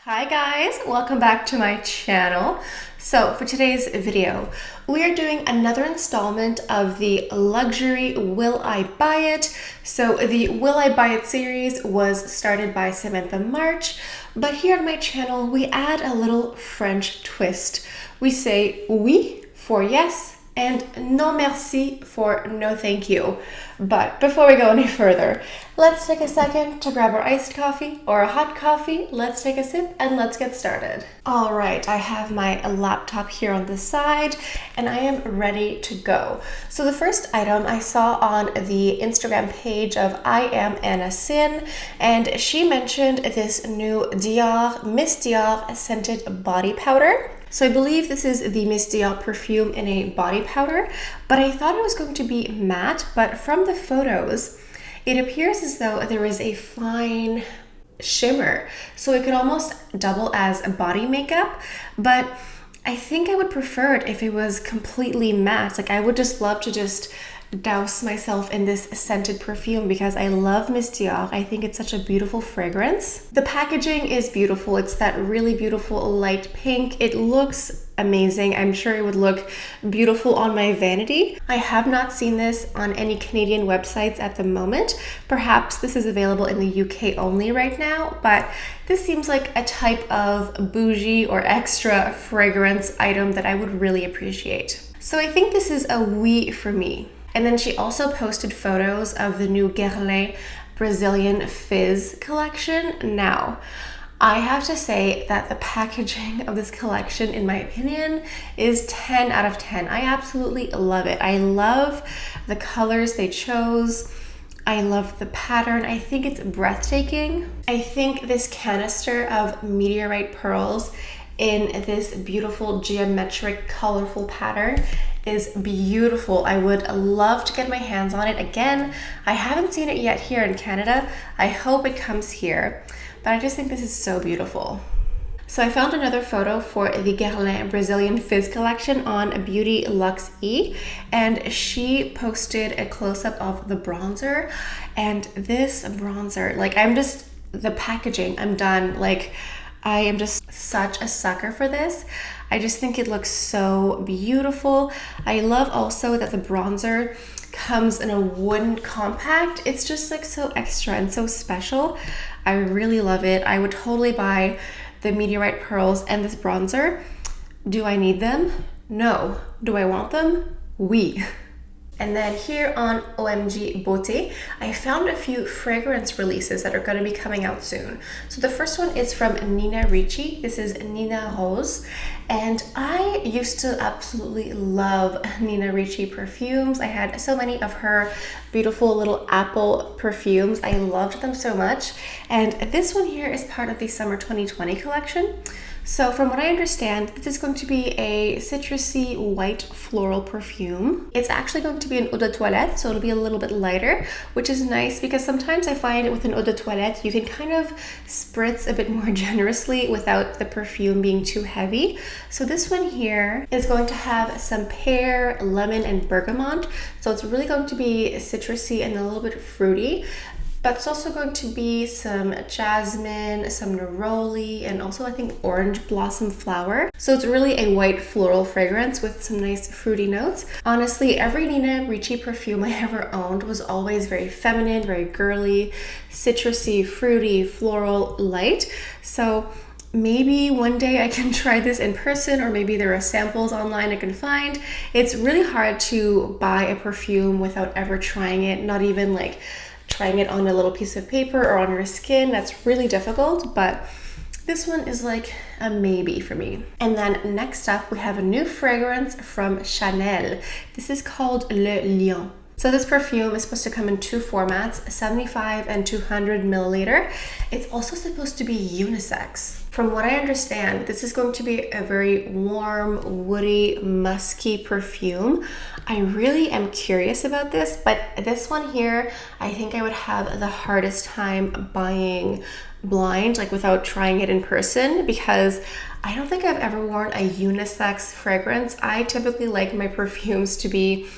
Hi guys, welcome back to my channel. So for today's video, we are doing another installment of the luxury Will I Buy It? So the Will I Buy It series was started by Samantha March, but here on my channel, we add a little French twist. We say oui for yes and non merci for no thank you. But before we go any further, let's take a second to grab our iced coffee or a hot coffee. Let's take a sip and let's get started. All right, I have my laptop here on the side and I am ready to go. So the first item I saw on the Instagram page of I Am Anna Sin, and she mentioned this new Dior, Miss Dior scented body powder. So I believe this is the Miss Dior perfume in a body powder, but I thought it was going to be matte, but from the photos, it appears as though there is a fine shimmer. So it could almost double as a body makeup, but I think I would prefer it if it was completely matte. Like I would just love to just douse myself in this scented perfume because I love Miss Dior. I think it's such a beautiful fragrance. The packaging is beautiful. It's that really beautiful light pink. It looks amazing. I'm sure it would look beautiful on my vanity. I have not seen this on any Canadian websites at the moment. Perhaps this is available in the UK only right now, but this seems like a type of bougie or extra fragrance item that I would really appreciate. So I think this is a oui for me. And then she also posted photos of the new Guerlain Brazilian Fizz collection. Now, I have to say that the packaging of this collection, in my opinion, is 10 out of 10. I absolutely love it. I love the colors they chose. I love the pattern. I think it's breathtaking. I think this canister of meteorite pearls in this beautiful geometric, colorful pattern is beautiful. I would love to get my hands on it. Again, I haven't seen it yet here in Canada. I hope it comes here, but I just think this is so beautiful. So I found another photo for the Guerlain Brazilian Fizz collection on Beauty Luxe E, and she posted a close-up of the bronzer, and this bronzer, like the packaging, I'm done. Like I am just such a sucker for this. I just think it looks so beautiful. I love also that the bronzer comes in a wooden compact. It's just like so extra and so special. I really love it. I would totally buy the meteorite pearls and this bronzer. Do I need them? No. Do I want them? Oui. And then here on OMG Beauté, I found a few fragrance releases that are going to be coming out soon. So the first one is from Nina Ricci. This is Nina Rose. And I used to absolutely love Nina Ricci perfumes. I had so many of her beautiful little apple perfumes. I loved them so much. And this one here is part of the Summer 2020 collection. So from what I understand, this is going to be a citrusy white floral perfume. It's actually going to be an eau de toilette, so it'll be a little bit lighter, which is nice because sometimes I find with an eau de toilette, you can kind of spritz a bit more generously without the perfume being too heavy. So this one here is going to have some pear, lemon, and bergamot. So it's really going to be citrusy and a little bit fruity. But it's also going to be some jasmine, some neroli, and also I think orange blossom flower. So it's really a white floral fragrance with some nice fruity notes. Honestly, every Nina Ricci perfume I ever owned was always very feminine, very girly, citrusy, fruity, floral, light. So maybe one day I can try this in person, or maybe there are samples online I can find. It's really hard to buy a perfume without ever trying it, not even like trying it on a little piece of paper or on your skin. That's really difficult, but this one is like a maybe for me. And then next up, we have a new fragrance from Chanel. This is called Le Lion. So this perfume is supposed to come in two formats, 75 and 200 milliliter. It's also supposed to be unisex. From what I understand, this is going to be a very warm, woody, musky perfume. I really am curious about this, but this one here, I think I would have the hardest time buying blind, like without trying it in person, because I don't think I've ever worn a unisex fragrance. I typically like my perfumes to be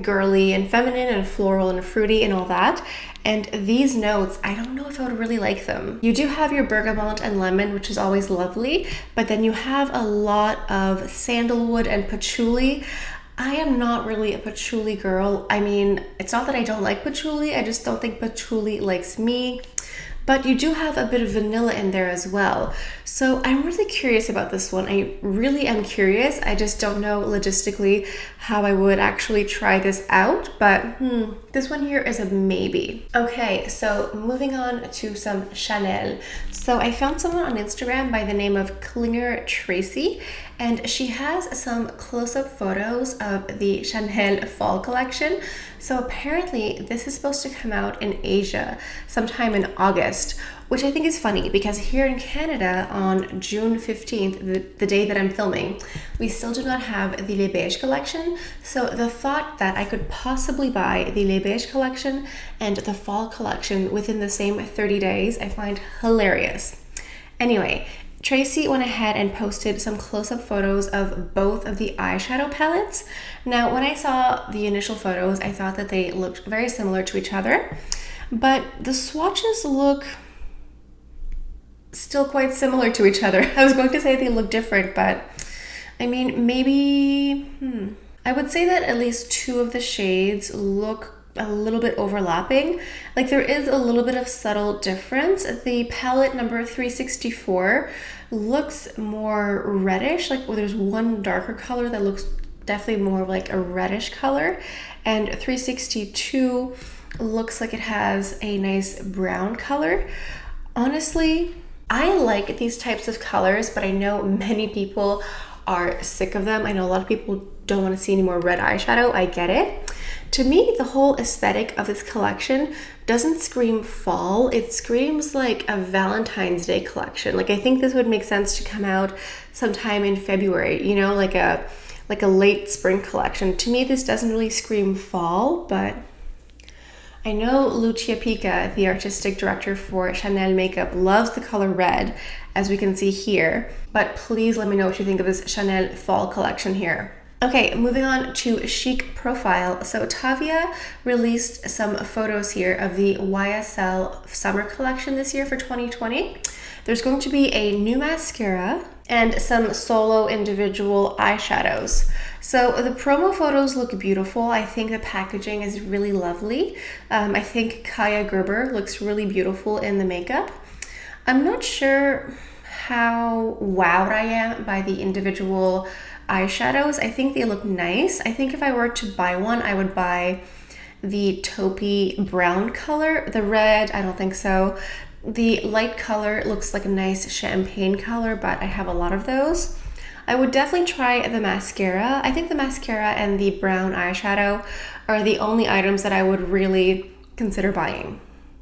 girly and feminine and floral and fruity and all that. And these notes, I don't know if I would really like them. You do have your bergamot and lemon, which is always lovely, but then you have a lot of sandalwood and patchouli. I am not really a patchouli girl. I mean, it's not that I don't like patchouli, I just don't think patchouli likes me. But you do have a bit of vanilla in there as well. So I'm really curious about this one. I really am curious. I just don't know logistically how I would actually try this out, but this one here is a maybe. Okay, so moving on to some Chanel. So I found someone on Instagram by the name of Klinger Tracy, and she has some close-up photos of the Chanel fall collection. So apparently this is supposed to come out in Asia sometime in August, which I think is funny because here in Canada on June 15th, the day that I'm filming, we still do not have the Les Beige collection. So the thought that I could possibly buy the Les Beige collection and the fall collection within the same 30 days, I find hilarious. Anyway, Tracy went ahead and posted some close-up photos of both of the eyeshadow palettes. Now, when I saw the initial photos, I thought that they looked very similar to each other, but the swatches look still quite similar to each other. I was going to say they look different, but I mean, maybe, I would say that at least two of the shades look a little bit overlapping. Like there is a little bit of subtle difference. The palette number 364 looks more reddish, like there's one darker color that looks definitely more like a reddish color, and 362 looks like it has a nice brown color. Honestly, I like these types of colors, but I know many people are sick of them. I know a lot of people don't want to see any more red eyeshadow. I get it. To me, the whole aesthetic of this collection doesn't scream fall. It screams like a Valentine's Day collection. Like I think this would make sense to come out sometime in February, you know, like a late spring collection. To me, this doesn't really scream fall, but I know Lucia Pica, the artistic director for Chanel Makeup, loves the color red, as we can see here. But please let me know what you think of this Chanel fall collection here. Okay, moving on to Chic Profile. So Tavia released some photos here of the YSL summer collection this year for 2020. There's going to be a new mascara and some solo individual eyeshadows. So the promo photos look beautiful. I think the packaging is really lovely. I think Kaya Gerber looks really beautiful in the makeup. I'm not sure how wowed I am by the individual eyeshadows. I think they look nice. I think if I were to buy one, I would buy the taupey brown color. The red, I don't think so. The light color looks like a nice champagne color, but I have a lot of those. I would definitely try the mascara. I think the mascara and the brown eyeshadow are the only items that I would really consider buying.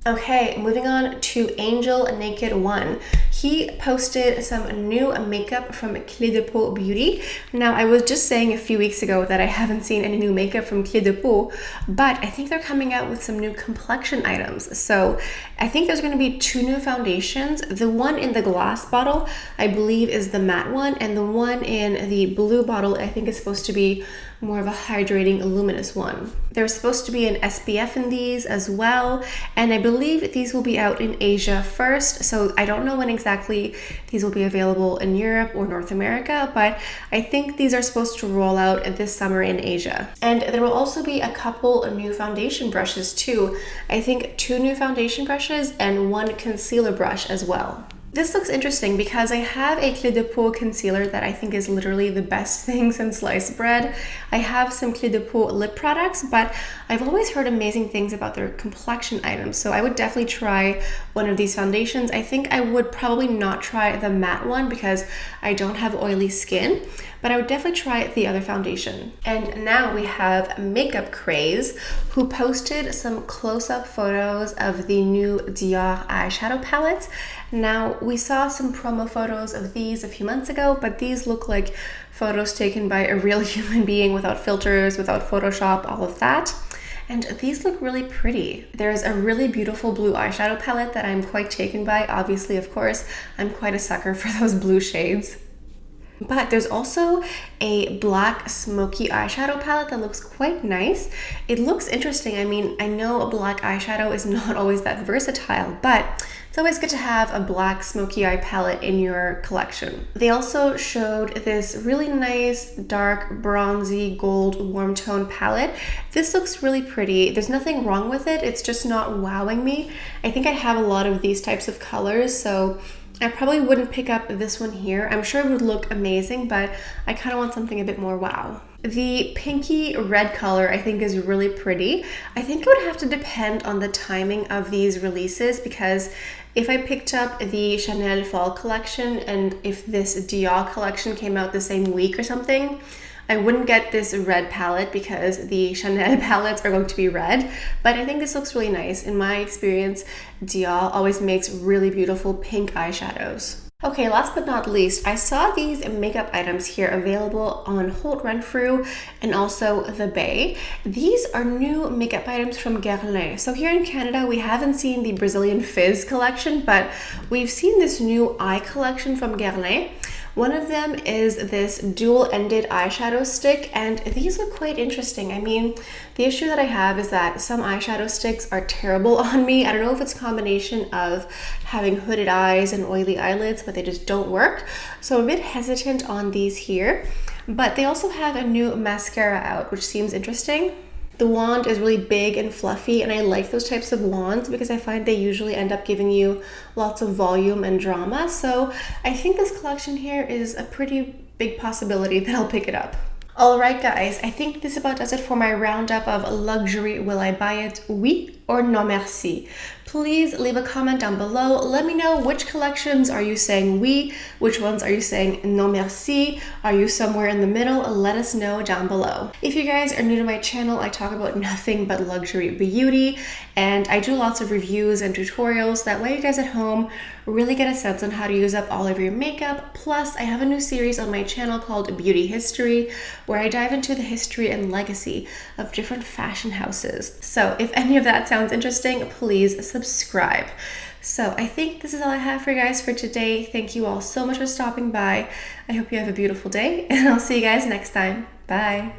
Okay, moving on to Angel Naked One. He posted some new makeup from Clé de Peau Beauty. Now, I was just saying a few weeks ago that I haven't seen any new makeup from Clé de Peau, but I think they're coming out with some new complexion items. So I think there's going to be two new foundations. The one in the glass bottle, I believe, is the matte one, and the one in the blue bottle, I think, is supposed to be more of a hydrating luminous one. There's supposed to be an SPF in these as well, and I believe these will be out in Asia first, so I don't know when exactly these will be available in Europe or North America, but I think these are supposed to roll out this summer in Asia. And there will also be a couple of new foundation brushes too. I think 2 new foundation brushes and 1 concealer brush as well. This looks interesting because I have a Clé de Peau concealer that I think is literally the best thing since sliced bread. I have some Clé de Peau lip products, but I've always heard amazing things about their complexion items, so I would definitely try one of these foundations. I think I would probably not try the matte one because I don't have oily skin, but I would definitely try the other foundation. And now we have Makeup Craze, who posted some close-up photos of the new Dior eyeshadow palettes. Now, we saw some promo photos of these a few months ago, but these look like photos taken by a real human being without filters, without Photoshop, all of that. And these look really pretty. There's a really beautiful blue eyeshadow palette that I'm quite taken by. Obviously, of course, I'm quite a sucker for those blue shades. But there's also a black smoky eyeshadow palette that looks quite nice. It looks interesting. I mean, I know a black eyeshadow is not always that versatile, but it's always good to have a black smoky eye palette in your collection. They also showed this really nice dark bronzy gold warm tone palette. This looks really pretty. There's nothing wrong with it. It's just not wowing me. I think I have a lot of these types of colors, so I probably wouldn't pick up this one here. I'm sure it would look amazing, but I kind of want something a bit more wow. The pinky red color I think is really pretty. I think it would have to depend on the timing of these releases, because if I picked up the Chanel fall collection and if this Dior collection came out the same week or something, I wouldn't get this red palette because the Chanel palettes are going to be red, but I think this looks really nice. In my experience, Dior always makes really beautiful pink eyeshadows. Okay, last but not least, I saw these makeup items here available on Holt Renfrew and also The Bay. These are new makeup items from Guerlain. So here in Canada, we haven't seen the Brazilian Fizz collection, but we've seen this new eye collection from Guerlain. One of them is this dual-ended eyeshadow stick, and these look quite interesting. I mean, the issue that I have is that some eyeshadow sticks are terrible on me. I don't know if it's a combination of having hooded eyes and oily eyelids, but they just don't work. So I'm a bit hesitant on these here. But they also have a new mascara out, which seems interesting. The wand is really big and fluffy, and I like those types of wands because I find they usually end up giving you lots of volume and drama. So I think this collection here is a pretty big possibility that I'll pick it up. Alright guys, I think this about does it for my roundup of luxury. Will I buy it? Oui or non merci? Please leave a comment down below. Let me know which collections are you saying oui, which ones are you saying non merci? Are you somewhere in the middle? Let us know down below. If you guys are new to my channel, I talk about nothing but luxury beauty, and I do lots of reviews and tutorials. That way you guys at home really get a sense on how to use up all of your makeup. Plus, I have a new series on my channel called Beauty History, where I dive into the history and legacy of different fashion houses. So if any of that sounds interesting, please subscribe. So I think this is all I have for you guys for today. Thank you all so much for stopping by. I hope you have a beautiful day, and I'll see you guys next time. Bye.